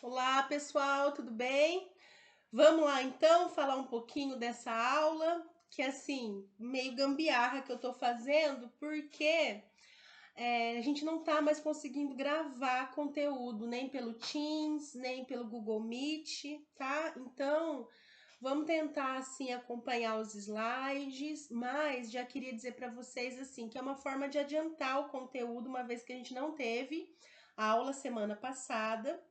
Olá, pessoal, tudo bem? Vamos lá então falar um pouquinho dessa aula, que assim, meio gambiarra que eu tô fazendo, porque a gente não tá mais conseguindo gravar conteúdo, nem pelo Teams, nem pelo Google Meet, tá? Então, vamos tentar assim acompanhar os slides, mas já queria dizer para vocês assim, que é uma forma de adiantar o conteúdo, uma vez que a gente não teve a aula semana passada,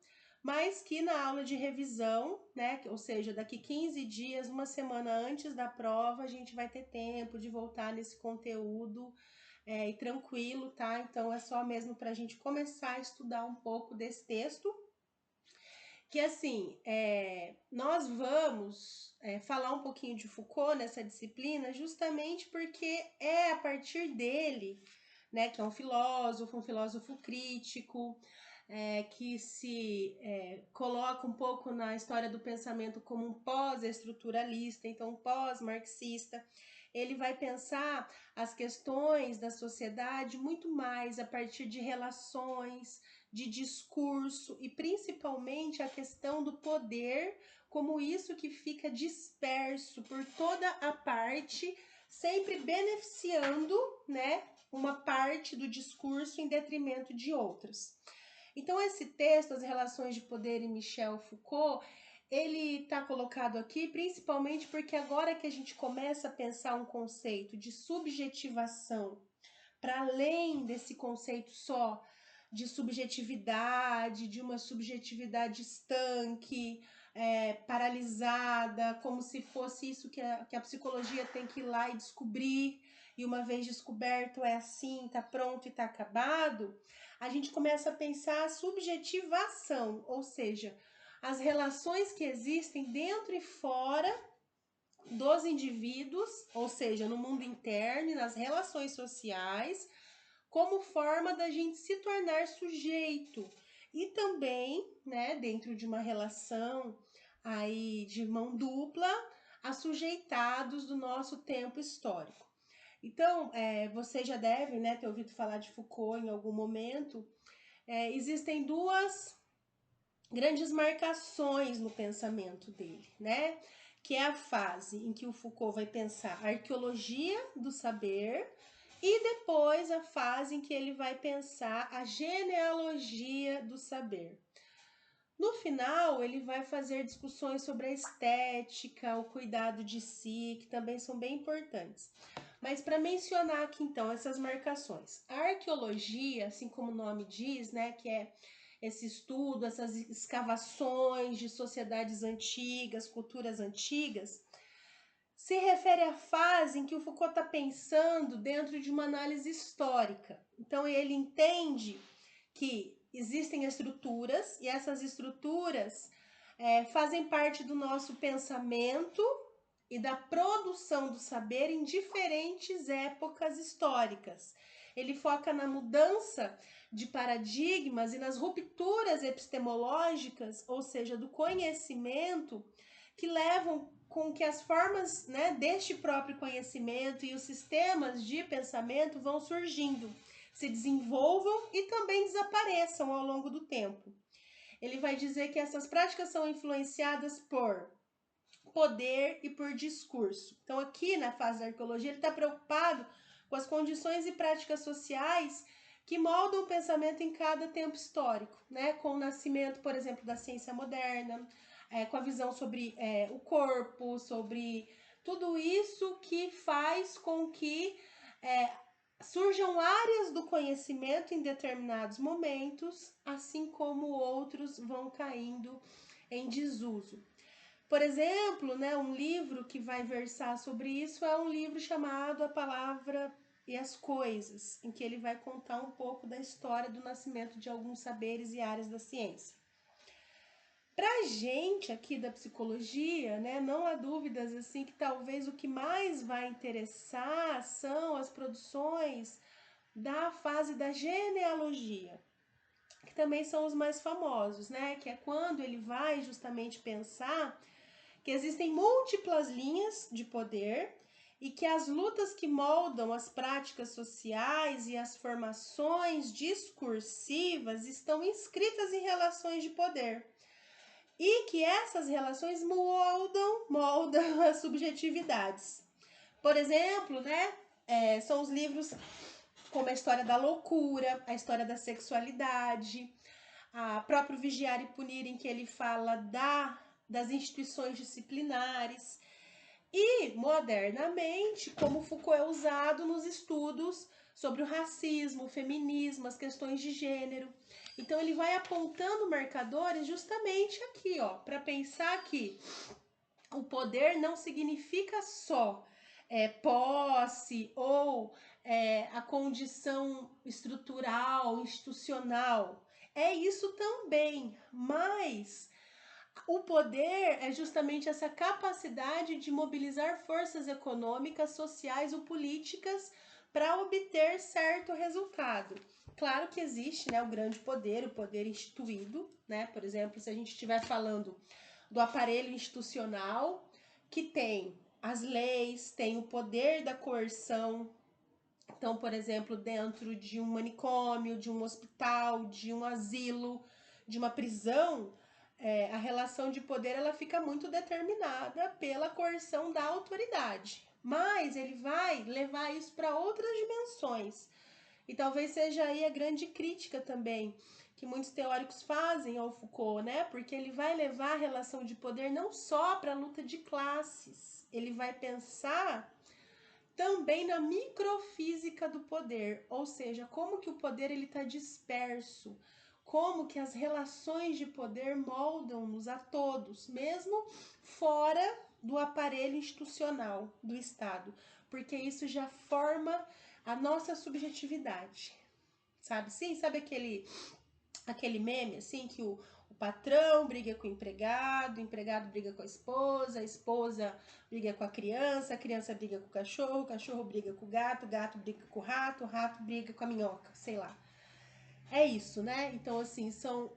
mas que na aula de revisão, né, ou seja, daqui 15 dias, uma semana antes da prova, a gente vai ter tempo de voltar nesse conteúdo e tranquilo, tá? Então é só mesmo para a gente começar a estudar um pouco desse texto. Que assim, nós vamos falar um pouquinho de Foucault nessa disciplina, justamente porque é a partir dele, né, que é um filósofo crítico, que se coloca um pouco na história do pensamento como um pós-estruturalista, então um pós-marxista. Ele vai pensar as questões da sociedade muito mais a partir de relações, de discurso e principalmente a questão do poder, como isso que fica disperso por toda a parte, sempre beneficiando, né, uma parte do discurso em detrimento de outras. Então, esse texto, As Relações de Poder em Michel Foucault, ele está colocado aqui principalmente porque agora que a gente começa a pensar um conceito de subjetivação, para além desse conceito só de subjetividade, de uma subjetividade estanque, paralisada, como se fosse isso que a psicologia tem que ir lá e descobrir, e uma vez descoberto é assim, tá pronto e tá acabado, a gente começa a pensar a subjetivação, ou seja, as relações que existem dentro e fora dos indivíduos, ou seja, no mundo interno e nas relações sociais, como forma da gente se tornar sujeito e também, né, dentro de uma relação aí de mão dupla, assujeitados do nosso tempo histórico. Então, você já deve, né, ter ouvido falar de Foucault em algum momento. Existem duas grandes marcações no pensamento dele, né? Que é a fase em que o Foucault vai pensar a arqueologia do saber e depois a fase em que ele vai pensar a genealogia do saber. No final, ele vai fazer discussões sobre a estética, o cuidado de si, que também são bem importantes. Mas para mencionar aqui então essas marcações, a arqueologia, assim como o nome diz, né, que é esse estudo, essas escavações de sociedades antigas, culturas antigas, se refere à fase em que o Foucault está pensando dentro de uma análise histórica. Então ele entende que existem estruturas e essas estruturas fazem parte do nosso pensamento e da produção do saber em diferentes épocas históricas. Ele foca na mudança de paradigmas e nas rupturas epistemológicas, ou seja, do conhecimento, que levam com que as formas, né, deste próprio conhecimento e os sistemas de pensamento vão surgindo, se desenvolvam e também desapareçam ao longo do tempo. Ele vai dizer que essas práticas são influenciadas por poder e por discurso. Então, aqui na fase da arqueologia, ele está preocupado com as condições e práticas sociais que moldam o pensamento em cada tempo histórico, né? Com o nascimento, por exemplo, da ciência moderna, com a visão sobre o corpo, sobre tudo isso que faz com que surjam áreas do conhecimento em determinados momentos, assim como outros vão caindo em desuso. Por exemplo, né, um livro que vai versar sobre isso é um livro chamado A Palavra e as Coisas, em que ele vai contar um pouco da história do nascimento de alguns saberes e áreas da ciência. Para a gente aqui da psicologia, né, não há dúvidas assim que talvez o que mais vai interessar são as produções da fase da genealogia, que também são os mais famosos, né, que é quando ele vai justamente pensar que existem múltiplas linhas de poder e que as lutas que moldam as práticas sociais e as formações discursivas estão inscritas em relações de poder. e que essas relações moldam as subjetividades. Por exemplo, né, são os livros como a história da loucura, a história da sexualidade, a próprio Vigiar e Punir, em que ele fala das instituições disciplinares, e modernamente, como Foucault é usado nos estudos sobre o racismo, o feminismo, as questões de gênero. Então ele vai apontando marcadores justamente aqui, ó, para pensar que o poder não significa só posse ou a condição estrutural, institucional. É isso também, mas o poder é justamente essa capacidade de mobilizar forças econômicas, sociais ou políticas para obter certo resultado. Claro que existe, né, o grande poder, o poder instituído, né? Por exemplo, se a gente estiver falando do aparelho institucional, que tem as leis, tem o poder da coerção. Então, por exemplo, dentro de um manicômio, de um hospital, de um asilo, de uma prisão, a relação de poder ela fica muito determinada pela coerção da autoridade. Mas ele vai levar isso para outras dimensões. E talvez seja aí a grande crítica também que muitos teóricos fazem ao Foucault, né? Porque ele vai levar a relação de poder não só para a luta de classes, ele vai pensar também na microfísica do poder, ou seja, como que o poder ele está disperso, como que as relações de poder moldam-nos a todos, mesmo fora do aparelho institucional do Estado, porque isso já forma a nossa subjetividade, sabe? Sim, sabe aquele meme assim que o patrão briga com o empregado briga com a esposa briga com a criança briga com o cachorro briga com o gato briga com o rato briga com a minhoca, sei lá. É isso, né? Então, assim, são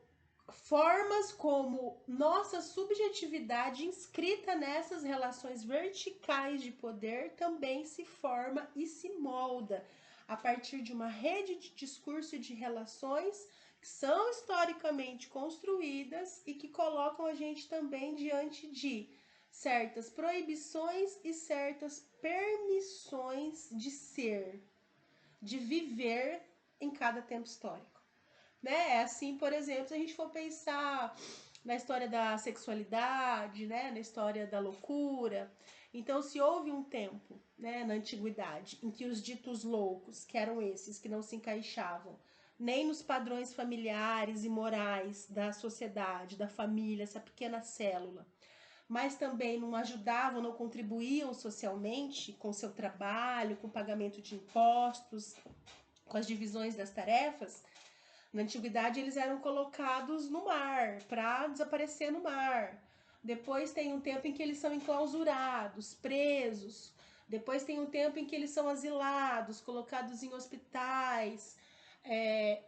formas como nossa subjetividade inscrita nessas relações verticais de poder também se forma e se molda a partir de uma rede de discurso e de relações que são historicamente construídas e que colocam a gente também diante de certas proibições e certas permissões de ser, de viver em cada tempo histórico. Né? É assim, por exemplo, se a gente for pensar na história da sexualidade, né? Na história da loucura. Então, se houve um tempo, né, na antiguidade, em que os ditos loucos, que eram esses que não se encaixavam nem nos padrões familiares e morais da sociedade, da família, essa pequena célula, mas também não ajudavam, não contribuíam socialmente com seu trabalho, com o pagamento de impostos, com as divisões das tarefas. Na antiguidade, eles eram colocados no mar, para desaparecer no mar. Depois tem um tempo em que eles são enclausurados, presos. Depois tem um tempo em que eles são asilados, colocados em hospitais,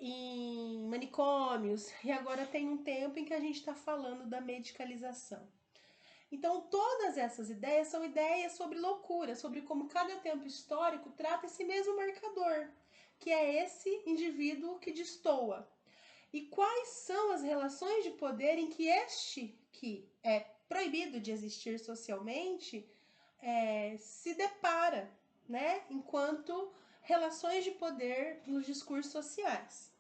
em manicômios. E agora tem um tempo em que a gente está falando da medicalização. Então, todas essas ideias são ideias sobre loucura, sobre como cada tempo histórico trata esse mesmo marcador, que é esse indivíduo que destoa. E quais são as relações de poder em que este, que é proibido de existir socialmente, se depara, né? Enquanto relações de poder nos discursos sociais.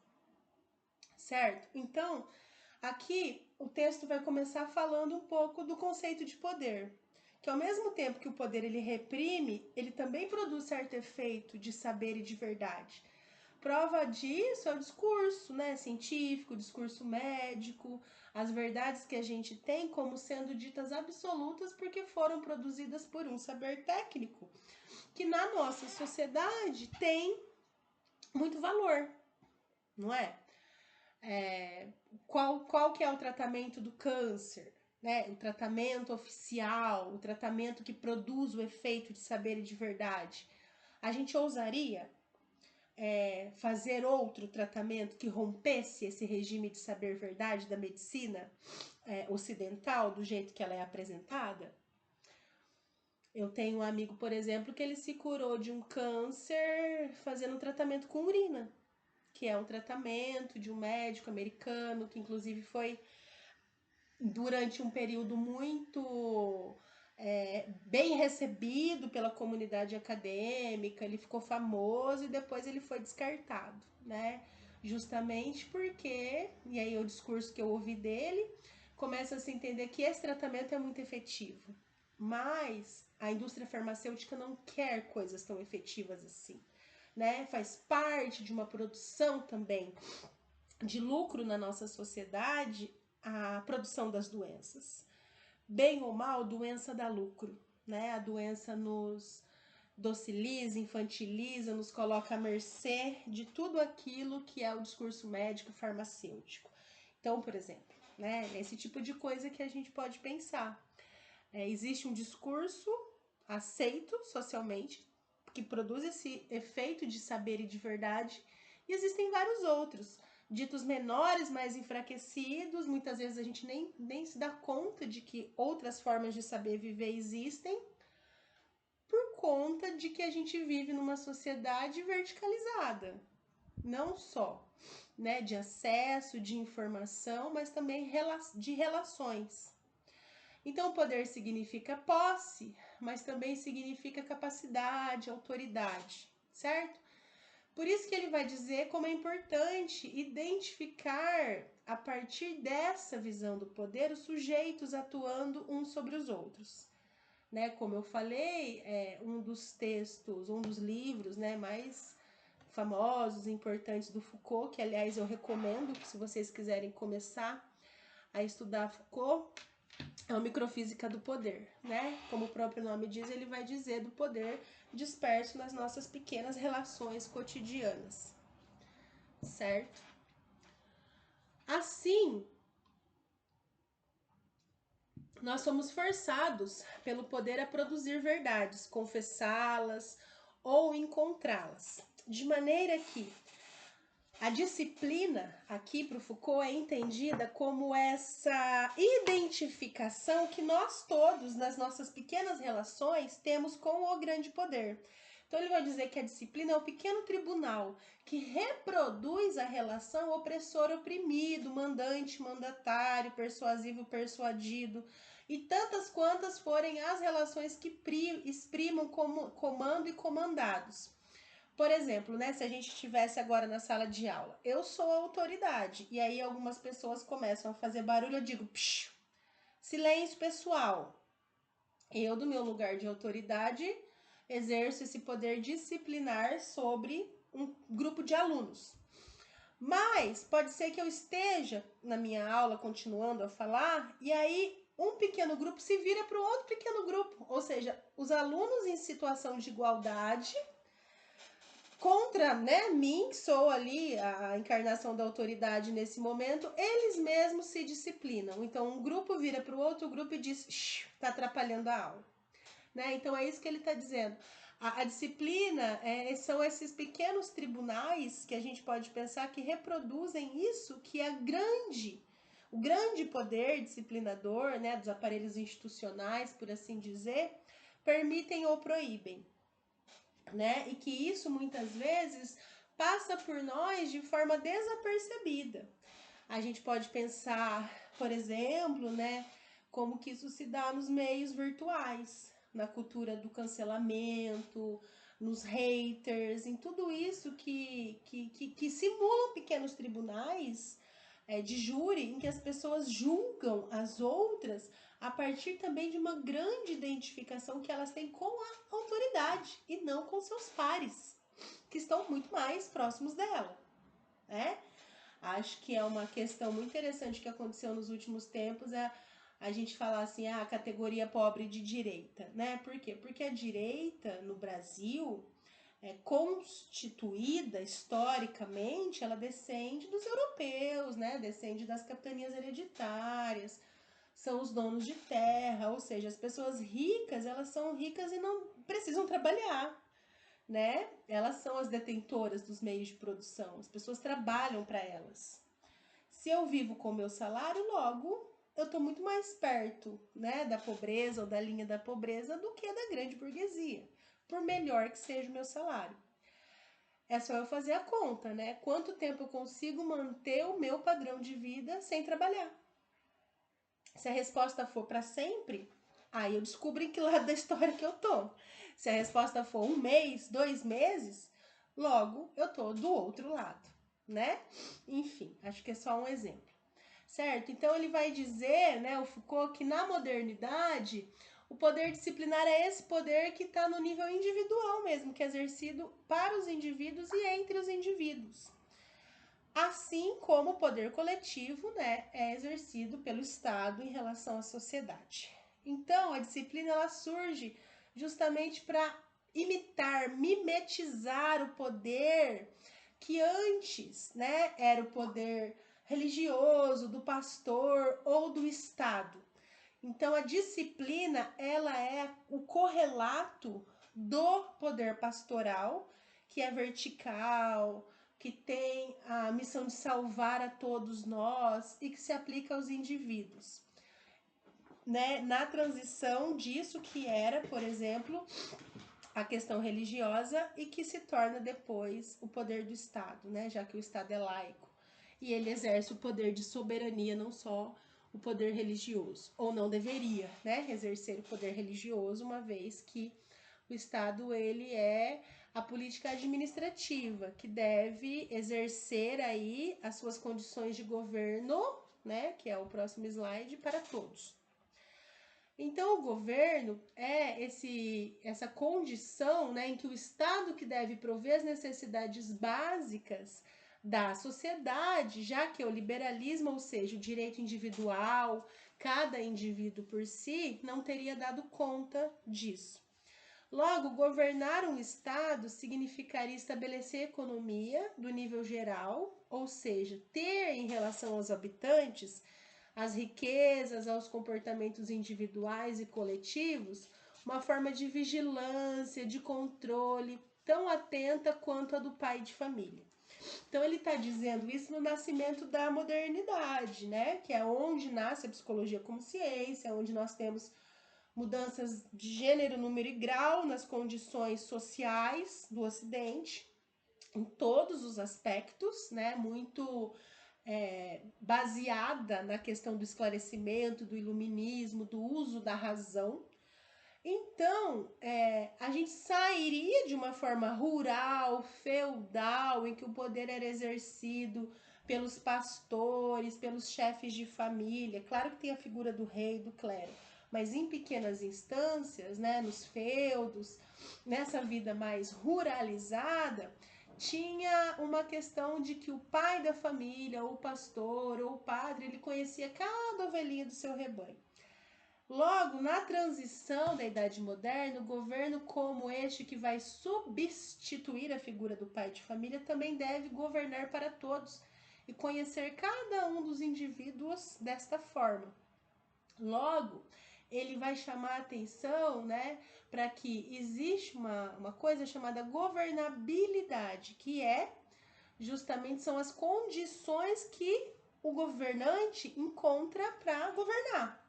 Certo? Então, aqui o texto vai começar falando um pouco do conceito de poder, que ao mesmo tempo que o poder ele reprime, ele também produz certo efeito de saber e de verdade. Prova disso é o discurso, né, científico, o discurso médico, as verdades que a gente tem como sendo ditas absolutas porque foram produzidas por um saber técnico, que na nossa sociedade tem muito valor, não é? Qual que é o tratamento do câncer? Né? O tratamento oficial, o tratamento que produz o efeito de saber e de verdade. A gente ousaria fazer outro tratamento que rompesse esse regime de saber-verdade da medicina ocidental, do jeito que ela é apresentada? Eu tenho um amigo, por exemplo, que ele se curou de um câncer fazendo um tratamento com urina, que é um tratamento de um médico americano, que inclusive foi durante um período muito bem recebido pela comunidade acadêmica, ele ficou famoso e depois ele foi descartado, né? Justamente porque, e aí o discurso que eu ouvi dele, começa a se entender que esse tratamento é muito efetivo, mas a indústria farmacêutica não quer coisas tão efetivas assim, né? Faz parte de uma produção também de lucro na nossa sociedade a produção das doenças. Bem ou mal, doença dá lucro, né? A doença nos dociliza, infantiliza, nos coloca à mercê de tudo aquilo que é o discurso médico farmacêutico. Então, por exemplo, né, esse tipo de coisa que a gente pode pensar. Existe um discurso aceito socialmente que produz esse efeito de saber e de verdade, e existem vários outros ditos menores, mais enfraquecidos. Muitas vezes a gente nem se dá conta de que outras formas de saber viver existem, por conta de que a gente vive numa sociedade verticalizada, não só, né, de acesso, de informação, mas também de relações. Então, poder significa posse, mas também significa capacidade, autoridade, certo? Por isso que ele vai dizer como é importante identificar, a partir dessa visão do poder, os sujeitos atuando uns sobre os outros. Né? Como eu falei, um dos textos, um dos livros, né, mais famosos, importantes do Foucault, que aliás eu recomendo, se vocês quiserem começar a estudar Foucault, é o Microfísica do Poder, né? Como o próprio nome diz, ele vai dizer do poder disperso nas nossas pequenas relações cotidianas, certo? Assim, nós somos forçados pelo poder a produzir verdades, confessá-las ou encontrá-las, de maneira que a disciplina, aqui para o Foucault, é entendida como essa identificação que nós todos, nas nossas pequenas relações, temos com o grande poder. Então ele vai dizer que a disciplina é o pequeno tribunal que reproduz a relação opressor-oprimido, mandante-mandatário, persuasivo-persuadido, e tantas quantas forem as relações que exprimam comando e comandados. Por exemplo, né, se a gente estivesse agora na sala de aula, eu sou a autoridade, e aí algumas pessoas começam a fazer barulho, eu digo, psh, silêncio pessoal. Eu, do meu lugar de autoridade, exerço esse poder disciplinar sobre um grupo de alunos. Mas pode ser que eu esteja na minha aula continuando a falar, e aí um pequeno grupo se vira para o outro pequeno grupo, ou seja, os alunos em situação de igualdade contra, né, mim, que sou ali a encarnação da autoridade nesse momento, eles mesmos se disciplinam. Então, um grupo vira para o outro grupo e diz, está atrapalhando a aula. Né? Então, é isso que ele está dizendo. A disciplina são esses pequenos tribunais que a gente pode pensar que reproduzem isso que o grande poder disciplinador, né, dos aparelhos institucionais, por assim dizer, permitem ou proíbem. Né? E que isso muitas vezes passa por nós de forma desapercebida. A gente pode pensar, por exemplo, né, como que isso se dá nos meios virtuais, na cultura do cancelamento, nos haters, em tudo isso que simulam pequenos tribunais de júri em que as pessoas julgam as outras a partir também de uma grande identificação que elas têm com a autoridade e não com seus pares, que estão muito mais próximos dela, né? Acho que é uma questão muito interessante que aconteceu nos últimos tempos, a gente falar assim, a categoria pobre de direita, né? Por quê? Porque a direita no Brasil constituída historicamente, ela descende dos europeus, né? Descende das capitanias hereditárias, são os donos de terra, ou seja, as pessoas ricas, elas são ricas e não precisam trabalhar, né? Elas são as detentoras dos meios de produção, as pessoas trabalham para elas. Se eu vivo com o meu salário, logo eu estou muito mais perto, né, da pobreza ou da linha da pobreza do que da grande burguesia, por melhor que seja o meu salário. É só eu fazer a conta, né? Quanto tempo eu consigo manter o meu padrão de vida sem trabalhar? Se a resposta for para sempre, aí eu descubro em que lado da história que eu tô. Se a resposta for 1 mês, 2 meses, logo eu tô do outro lado, né? Enfim, acho que é só um exemplo, certo? Então ele vai dizer, né, o Foucault, que na modernidade o poder disciplinar é esse poder que está no nível individual mesmo, que é exercido para os indivíduos e entre os indivíduos. Assim como o poder coletivo, né, é exercido pelo Estado em relação à sociedade. Então, a disciplina ela surge justamente para imitar, mimetizar o poder que antes, né, era o poder religioso, do pastor ou do Estado. Então, a disciplina ela é o correlato do poder pastoral, que é vertical, que tem a missão de salvar a todos nós e que se aplica aos indivíduos. Né? Na transição disso que era, por exemplo, a questão religiosa e que se torna depois o poder do Estado, né? Já que o Estado é laico e ele exerce o poder de soberania, não só o poder religioso, ou não deveria, né, exercer o poder religioso, uma vez que o Estado ele é a política administrativa que deve exercer aí as suas condições de governo, né, que é o próximo slide, para todos. Então o governo é essa condição, né, em que o Estado que deve prover as necessidades básicas da sociedade, já que o liberalismo, ou seja, o direito individual, cada indivíduo por si, não teria dado conta disso. Logo, governar um Estado significaria estabelecer economia do nível geral, ou seja, ter em relação aos habitantes as riquezas, aos comportamentos individuais e coletivos, uma forma de vigilância, de controle, tão atenta quanto a do pai de família. Então ele está dizendo isso no nascimento da modernidade, né? Que é onde nasce a psicologia como ciência, onde nós temos mudanças de gênero, número e grau nas condições sociais do Ocidente, em todos os aspectos, né? Muito baseada na questão do esclarecimento, do iluminismo, do uso da razão. Então, a gente sairia de uma forma rural, feudal, em que o poder era exercido pelos pastores, pelos chefes de família. Claro que tem a figura do rei, do clero, mas em pequenas instâncias, né, nos feudos, nessa vida mais ruralizada, tinha uma questão de que o pai da família, ou o pastor, ou o padre, ele conhecia cada ovelhinha do seu rebanho. Logo, na transição da Idade Moderna, o governo como este que vai substituir a figura do pai de família também deve governar para todos e conhecer cada um dos indivíduos desta forma. Logo, ele vai chamar a atenção, né, para que existe uma coisa chamada governabilidade, que justamente são as condições que o governante encontra para governar.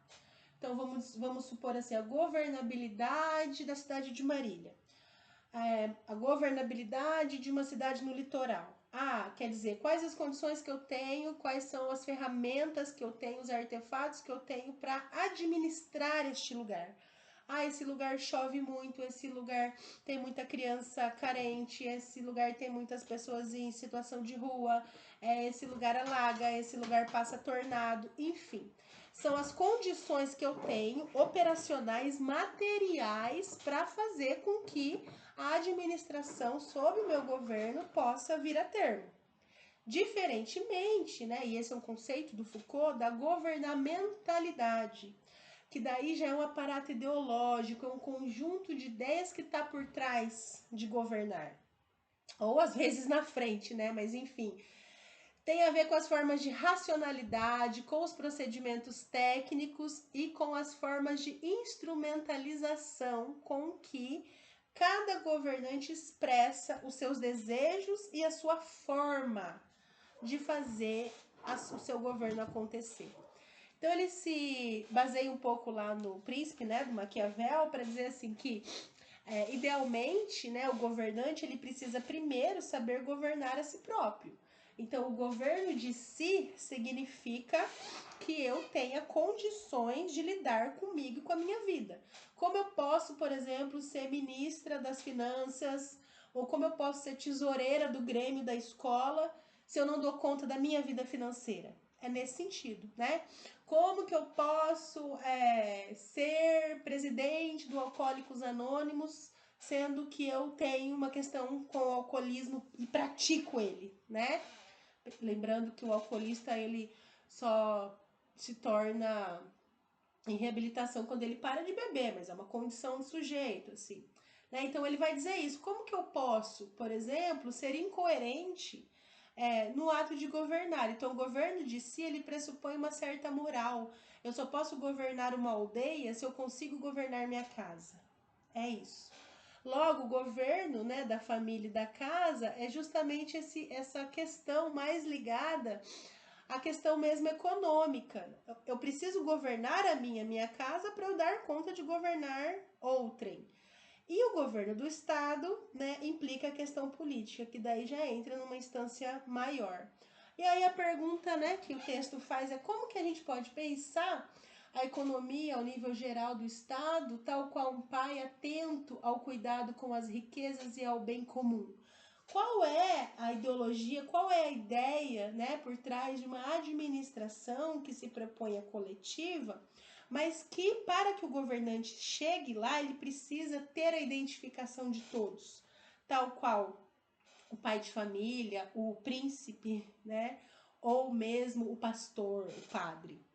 Então, vamos supor assim, a governabilidade da cidade de Marília, a governabilidade de uma cidade no litoral. Quer dizer, quais as condições que eu tenho, quais são as ferramentas que eu tenho, os artefatos que eu tenho para administrar este lugar. Esse lugar chove muito, esse lugar tem muita criança carente, esse lugar tem muitas pessoas em situação de rua, esse lugar alaga, esse lugar passa tornado, enfim. São as condições que eu tenho, operacionais, materiais, para fazer com que a administração sob o meu governo possa vir a termo. Diferentemente, né, e esse é um conceito do Foucault, da governamentalidade, que daí já é um aparato ideológico, é um conjunto de ideias que está por trás de governar. Ou às vezes na frente, né, mas enfim. Tem a ver com as formas de racionalidade, com os procedimentos técnicos e com as formas de instrumentalização com que cada governante expressa os seus desejos e a sua forma de fazer o seu governo acontecer. Então ele se baseia um pouco lá no Príncipe, né, do Maquiavel, para dizer assim que idealmente, né, o governante ele precisa primeiro saber governar a si próprio. Então, o governo de si significa que eu tenha condições de lidar comigo e com a minha vida. Como eu posso, por exemplo, ser ministra das finanças, ou como eu posso ser tesoureira do grêmio da escola, se eu não dou conta da minha vida financeira? É nesse sentido, né? Como que eu posso ser presidente do Alcoólicos Anônimos, sendo que eu tenho uma questão com o alcoolismo e pratico ele, né? Lembrando que o alcoolista, ele só se torna em reabilitação quando ele para de beber, mas é uma condição do sujeito, assim. Né? Então ele vai dizer isso. Como que eu posso, por exemplo, ser incoerente no ato de governar? Então o governo de si, ele pressupõe uma certa moral. Eu só posso governar uma aldeia se eu consigo governar minha casa. É isso. Logo, o governo, né, da família e da casa é justamente essa questão mais ligada à questão mesmo econômica. Eu preciso governar a minha casa para eu dar conta de governar outrem. E o governo do Estado, né, implica a questão política, que daí já entra numa instância maior. E aí a pergunta, né, que o texto faz é como que a gente pode pensar a economia ao nível geral do Estado, tal qual um pai atento ao cuidado com as riquezas e ao bem comum. Qual é a ideologia, qual é a ideia, né, por trás de uma administração que se propõe a coletiva, mas que para que o governante chegue lá, ele precisa ter a identificação de todos, tal qual o pai de família, o príncipe, né, ou mesmo o pastor, o padre.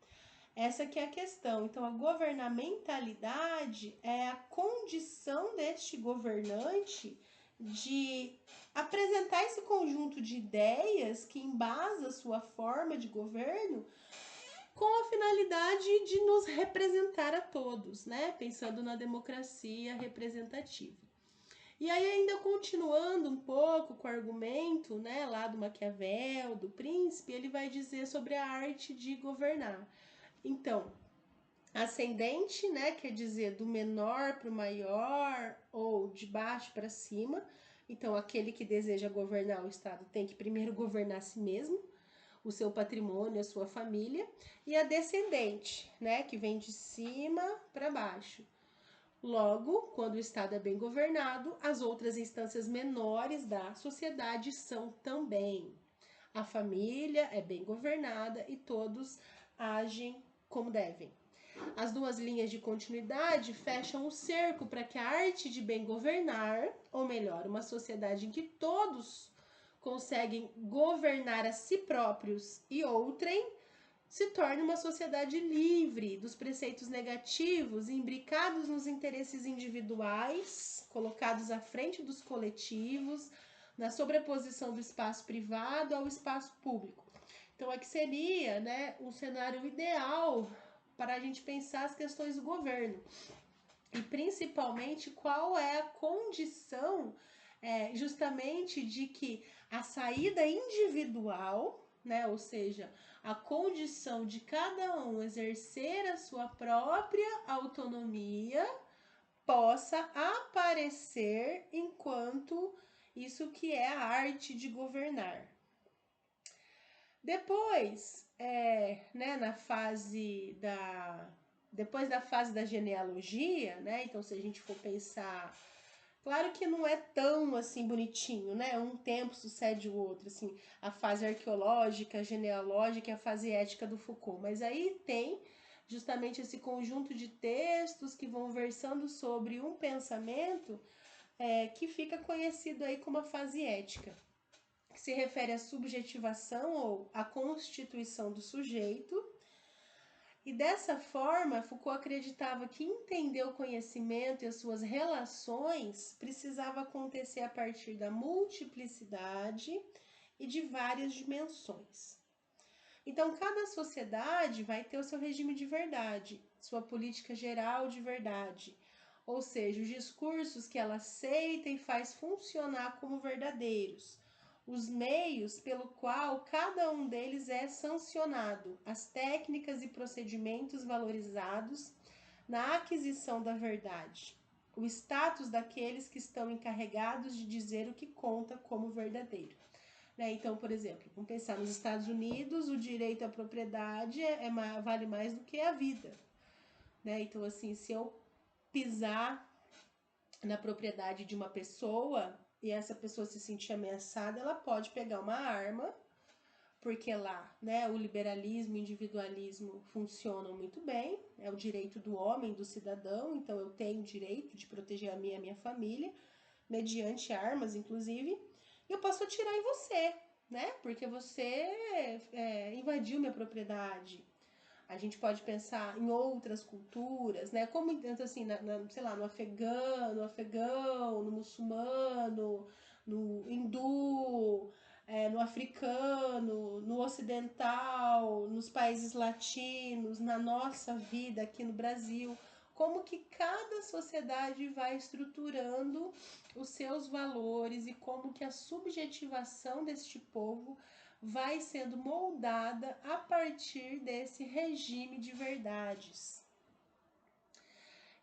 Essa que é a questão. Então, a governamentalidade é a condição deste governante de apresentar esse conjunto de ideias que embasa a sua forma de governo com a finalidade de nos representar a todos, né? Pensando na democracia representativa. E aí, ainda continuando um pouco com o argumento, né, lá do Maquiavel, do príncipe, ele vai dizer sobre a arte de governar. Então, ascendente, né, quer dizer do menor para o maior ou de baixo para cima. Então, aquele que deseja governar o Estado tem que primeiro governar a si mesmo, o seu patrimônio, a sua família. E a descendente, né, que vem de cima para baixo. Logo, quando o Estado é bem governado, as outras instâncias menores da sociedade são também. A família é bem governada e todos agem como devem. As duas linhas de continuidade fecham o cerco para que a arte de bem governar, ou melhor, uma sociedade em que todos conseguem governar a si próprios e outrem, se torne uma sociedade livre dos preceitos negativos, imbricados nos interesses individuais, colocados à frente dos coletivos, na sobreposição do espaço privado ao espaço público. Então, aqui seria, né, um cenário ideal para a gente pensar as questões do governo. E principalmente qual é a condição justamente de que a saída individual, né, ou seja, a condição de cada um exercer a sua própria autonomia, possa aparecer enquanto isso que é a arte de governar. Depois, né, depois da fase da genealogia, né, então se a gente for pensar, claro que não é tão assim bonitinho, né, um tempo sucede o outro, assim, a fase arqueológica, a genealógica e a fase ética do Foucault, mas aí tem justamente esse conjunto de textos que vão versando sobre um pensamento que fica conhecido aí como a fase ética, que se refere à subjetivação ou à constituição do sujeito. E dessa forma, Foucault acreditava que entender o conhecimento e as suas relações precisava acontecer a partir da multiplicidade e de várias dimensões. Então, cada sociedade vai ter o seu regime de verdade, sua política geral de verdade, ou seja, os discursos que ela aceita e faz funcionar como verdadeiros, os meios pelo qual cada um deles é sancionado, as técnicas e procedimentos valorizados na aquisição da verdade, o status daqueles que estão encarregados de dizer o que conta como verdadeiro. né? Então, por exemplo, vamos pensar nos Estados Unidos, o direito à propriedade vale mais do que a vida, né? Então, assim, se eu pisar na propriedade de uma pessoa e essa pessoa se sentir ameaçada, ela pode pegar uma arma, porque lá, né, o liberalismo e o individualismo funcionam muito bem, é o direito do homem, do cidadão, então eu tenho o direito de proteger a minha família, mediante armas, inclusive, e eu posso atirar em você, né, porque você invadiu minha propriedade. A gente pode pensar em outras culturas, né? Como, então, assim, sei lá, no afegão, no muçulmano, no hindu, no africano, no ocidental, nos países latinos, na nossa vida aqui no Brasil. Como que cada sociedade vai estruturando os seus valores e como que a subjetivação deste povo vai sendo moldada a partir desse regime de verdades.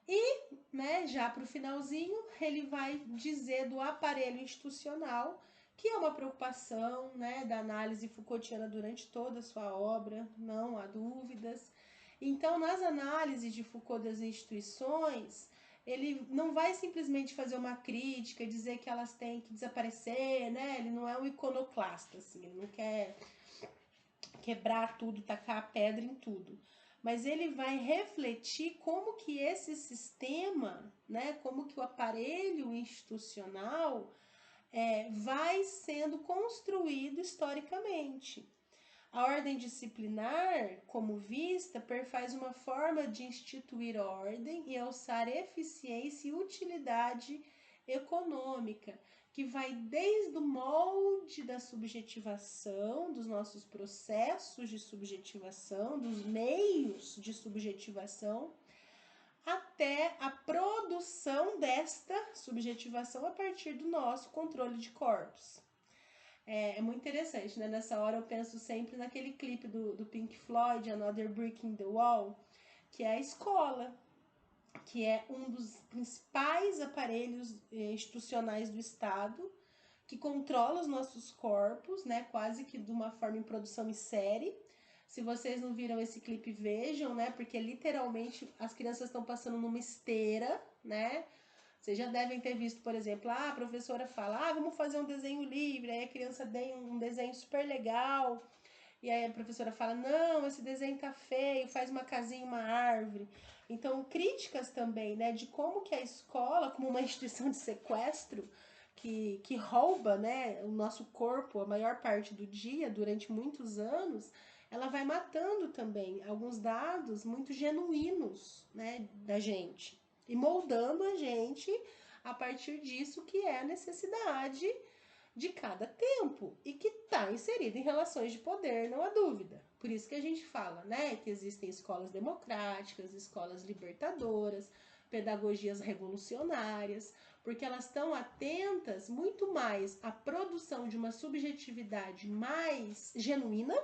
E, né, já para o finalzinho, ele vai dizer do aparelho institucional, que é uma preocupação, né, da análise Foucaultiana durante toda a sua obra, não há dúvidas. Então, nas análises de Foucault das instituições, ele não vai simplesmente fazer uma crítica, dizer que elas têm que desaparecer, né? Ele não é um iconoclasta, assim, ele não quer quebrar tudo, tacar a pedra em tudo. Mas ele vai refletir como que esse sistema, né, como que o aparelho institucional vai sendo construído historicamente. A ordem disciplinar, como vista, perfaz uma forma de instituir ordem e alçar eficiência e utilidade econômica, que vai desde o molde da subjetivação, dos nossos processos de subjetivação, dos meios de subjetivação, até a produção desta subjetivação a partir do nosso controle de corpos. É muito interessante, né? Nessa hora eu penso sempre naquele clipe do Pink Floyd, Another Brick in the Wall, que é a escola, que é um dos principais aparelhos institucionais do Estado, que controla os nossos corpos, né? Quase que de uma forma em produção em série. Se vocês não viram esse clipe, vejam, né? Porque literalmente as crianças estão passando numa esteira, né? Vocês já devem ter visto, por exemplo, a professora fala, vamos fazer um desenho livre, aí a criança tem um desenho super legal, e aí a professora fala, não, esse desenho tá feio, faz uma casinha, uma árvore. Então, críticas também, né, de como que a escola, como uma instituição de sequestro, que rouba, né, o nosso corpo a maior parte do dia, durante muitos anos, ela vai matando também alguns dados muito genuínos, né, da gente e moldando a gente a partir disso que é a necessidade de cada tempo e que está inserido em relações de poder, não há dúvida. Por isso que a gente fala, né, que existem escolas democráticas, escolas libertadoras, pedagogias revolucionárias, porque elas estão atentas muito mais à produção de uma subjetividade mais genuína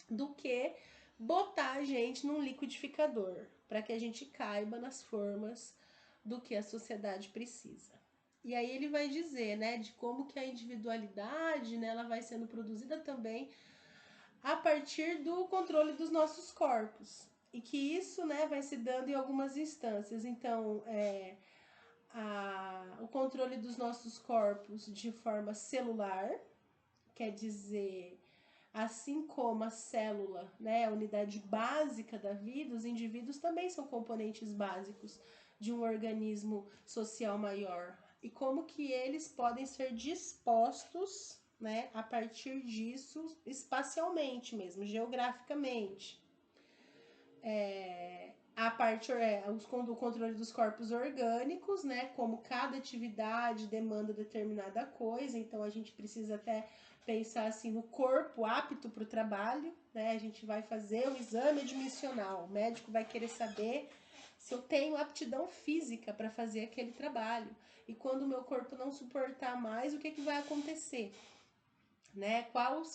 do que botar a gente num liquidificador, para que a gente caiba nas formas do que a sociedade precisa. E aí ele vai dizer, né, de como que a individualidade, né, ela vai sendo produzida também a partir do controle dos nossos corpos. E que isso, né, vai se dando em algumas instâncias. Então, o controle dos nossos corpos de forma celular, quer dizer, assim como a célula, né, a unidade básica da vida, os indivíduos também são componentes básicos de um organismo social maior. E como que eles podem ser dispostos, né, a partir disso, espacialmente mesmo, geograficamente. A parte o controle dos corpos orgânicos, né, como cada atividade demanda determinada coisa, então a gente precisa até pensar assim no corpo apto para o trabalho, né? A gente vai fazer um exame admissional, o médico vai querer saber se eu tenho aptidão física para fazer aquele trabalho. E quando o meu corpo não suportar mais, o que vai acontecer? Né?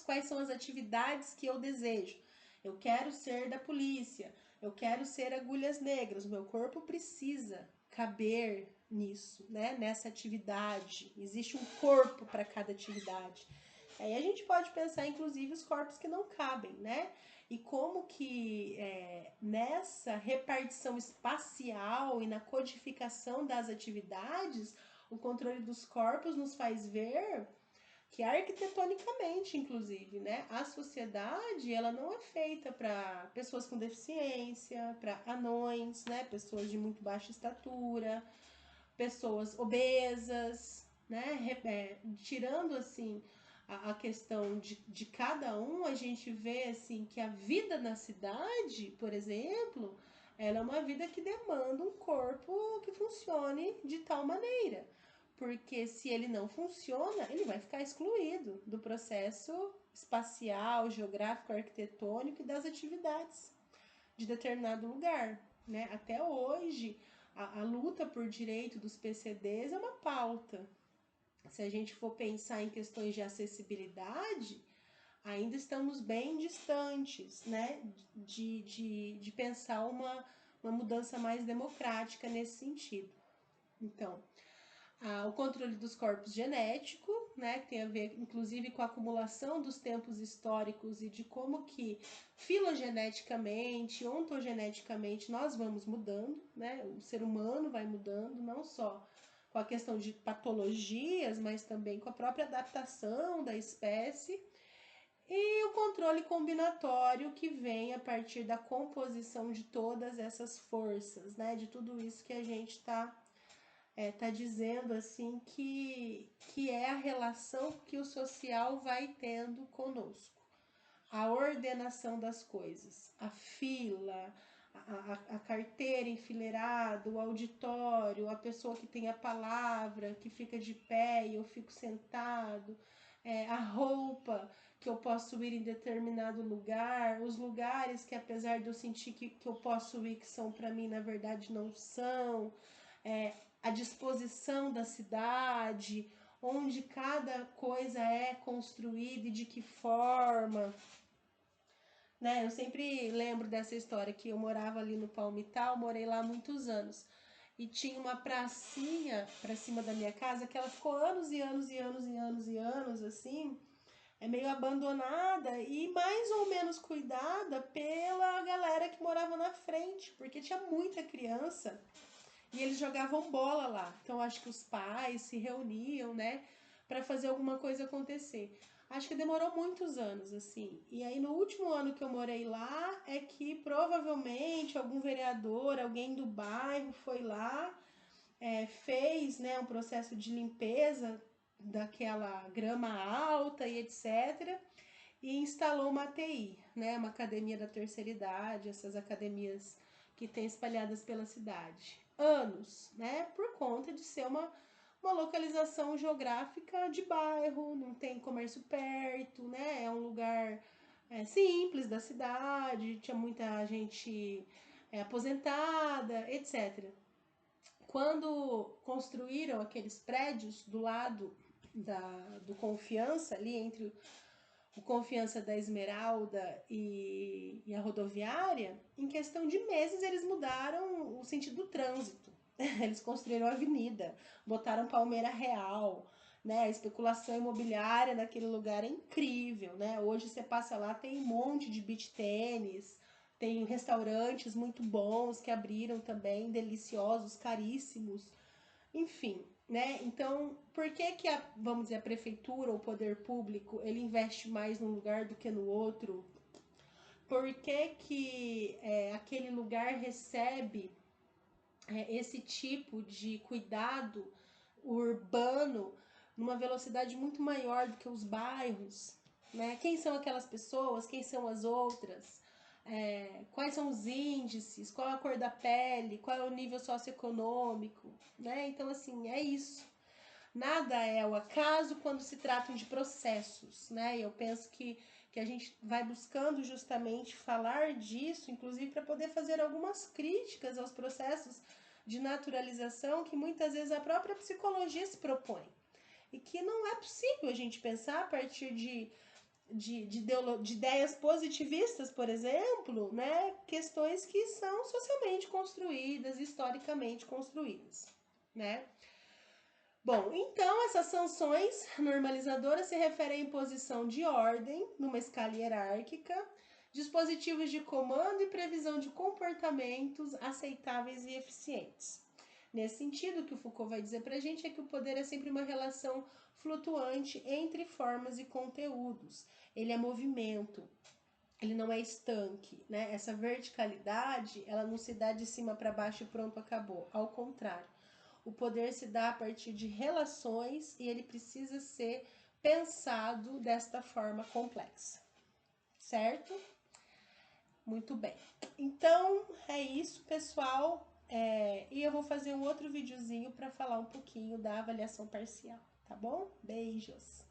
Quais são as atividades que eu desejo? Eu quero ser da polícia, eu quero ser agulhas negras, o meu corpo precisa caber nisso, né? Nessa atividade. Existe um corpo para cada atividade. Aí a gente pode pensar, inclusive, os corpos que não cabem, né? E como que nessa repartição espacial e na codificação das atividades, o controle dos corpos nos faz ver que arquitetonicamente, inclusive, né, a sociedade ela não é feita para pessoas com deficiência, para anões, né, pessoas de muito baixa estatura, pessoas obesas, né, tirando assim a questão de cada um, a gente vê assim que a vida na cidade, por exemplo, ela é uma vida que demanda um corpo que funcione de tal maneira. Porque se ele não funciona, ele vai ficar excluído do processo espacial, geográfico, arquitetônico e das atividades de determinado lugar. Né? Até hoje, a luta por direito dos PCDs é uma pauta. Se a gente for pensar em questões de acessibilidade, ainda estamos bem distantes, né, de pensar uma mudança mais democrática nesse sentido. Então, o controle dos corpos genético, né, que tem a ver inclusive com a acumulação dos tempos históricos e de como que filogeneticamente, ontogeneticamente nós vamos mudando, né, o ser humano vai mudando, não só com a questão de patologias, mas também com a própria adaptação da espécie, e o controle combinatório que vem a partir da composição de todas essas forças, né, de tudo isso que a gente tá dizendo assim que é a relação que o social vai tendo conosco. A ordenação das coisas, a fila, a carteira enfileirada, o auditório, a pessoa que tem a palavra, que fica de pé e eu fico sentado, a roupa que eu posso ir em determinado lugar, os lugares que apesar de eu sentir que eu posso ir, que são para mim, na verdade não são, a disposição da cidade, onde cada coisa é construída e de que forma. Né? Eu sempre lembro dessa história que eu morava ali no Palmital, morei lá há muitos anos. E tinha uma pracinha pra cima da minha casa que ela ficou anos e anos e anos e anos e anos assim, meio abandonada e mais ou menos cuidada pela galera que morava na frente, porque tinha muita criança e eles jogavam bola lá. Então acho que os pais se reuniam, né, para fazer alguma coisa acontecer. Acho que demorou muitos anos, assim. E aí, no último ano que eu morei lá, é que provavelmente algum vereador, alguém do bairro foi lá, fez, né, um processo de limpeza daquela grama alta e etc. E instalou uma ATI, né, uma academia da terceira idade, essas academias que tem espalhadas pela cidade. Anos, né, por conta de ser uma localização geográfica de bairro, não tem comércio perto, né? É um lugar simples da cidade, tinha muita gente aposentada, etc. Quando construíram aqueles prédios do lado do Confiança, ali entre o Confiança da Esmeralda e a rodoviária, em questão de meses eles mudaram o sentido do trânsito. Eles construíram a avenida, botaram palmeira real, né? A especulação imobiliária naquele lugar é incrível, né? Hoje você passa lá, tem um monte de beach tênis, tem restaurantes muito bons que abriram também, deliciosos, caríssimos, enfim, né? Então, por que vamos dizer, a prefeitura ou o poder público, ele investe mais num lugar do que no outro? Por que aquele lugar recebe esse tipo de cuidado urbano numa velocidade muito maior do que os bairros, né? Quem são aquelas pessoas? Quem são as outras? Quais são os índices? Qual a cor da pele? Qual é o nível socioeconômico? Né? Então, assim, é isso. Nada é o acaso quando se tratam de processos, né? E eu penso que a gente vai buscando justamente falar disso, inclusive para poder fazer algumas críticas aos processos de naturalização que muitas vezes a própria psicologia se propõe. E que não é possível a gente pensar a partir de ideias positivistas, por exemplo, né? Questões que são socialmente construídas, historicamente construídas, né? Bom, então essas sanções normalizadoras se referem à imposição de ordem numa escala hierárquica, dispositivos de comando e previsão de comportamentos aceitáveis e eficientes. Nesse sentido, o que o Foucault vai dizer para a gente é que o poder é sempre uma relação flutuante entre formas e conteúdos. Ele é movimento, ele não é estanque, né? Essa verticalidade, ela não se dá de cima para baixo e pronto, acabou. Ao contrário, o poder se dá a partir de relações e ele precisa ser pensado desta forma complexa, certo? Muito bem. Então, é isso, pessoal. E eu vou fazer um outro videozinho para falar um pouquinho da avaliação parcial, tá bom? Beijos!